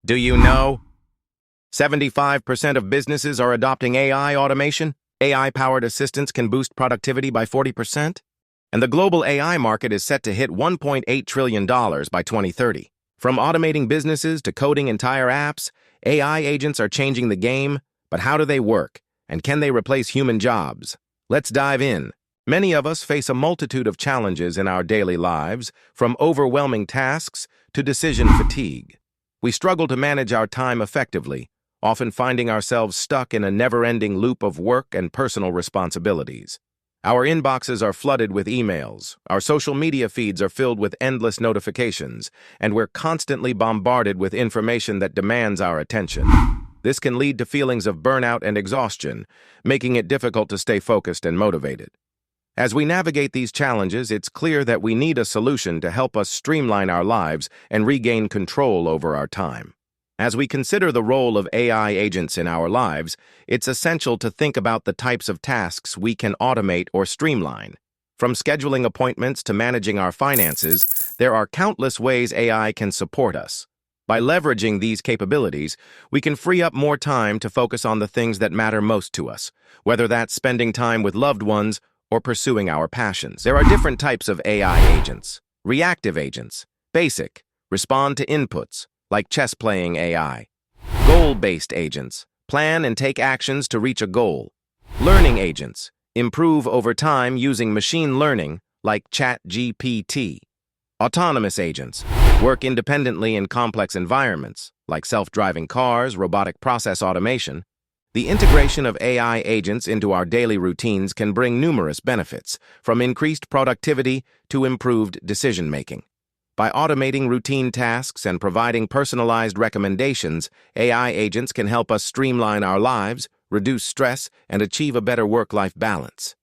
Do you know? 75% of businesses are adopting AI automation. AI-powered assistants can boost productivity by 40%. And the global AI market is set to hit $1.8 trillion by 2030. From automating businesses to coding entire apps, AI agents are changing the game, but how do they work? And can they replace human jobs? Let's dive in. Many of us face a multitude of challenges in our daily lives, from overwhelming tasks to decision fatigue. We struggle to manage our time effectively, often finding ourselves stuck in a never-ending loop of work and personal responsibilities. Our inboxes are flooded with emails, our social media feeds are filled with endless notifications, and we're constantly bombarded with information that demands our attention. This can lead to feelings of burnout and exhaustion, making it difficult to stay focused and motivated. As we navigate these challenges, it's clear that we need a solution to help us streamline our lives and regain control over our time. As we consider the role of AI agents in our lives, it's essential to think about the types of tasks we can automate or streamline. From scheduling appointments to managing our finances, there are countless ways AI can support us. By leveraging these capabilities, we can free up more time to focus on the things that matter most to us, whether that's spending time with loved ones or pursuing our passions. There are different types of AI agents. Reactive agents, basic, respond to inputs, like chess-playing AI. Goal-based agents, plan and take actions to reach a goal. Learning agents, improve over time using machine learning, like ChatGPT. Autonomous agents, work independently in complex environments, like self-driving cars, robotic process automation. The integration of AI agents into our daily routines can bring numerous benefits, from increased productivity to improved decision-making. By automating routine tasks and providing personalized recommendations, AI agents can help us streamline our lives, reduce stress, and achieve a better work-life balance.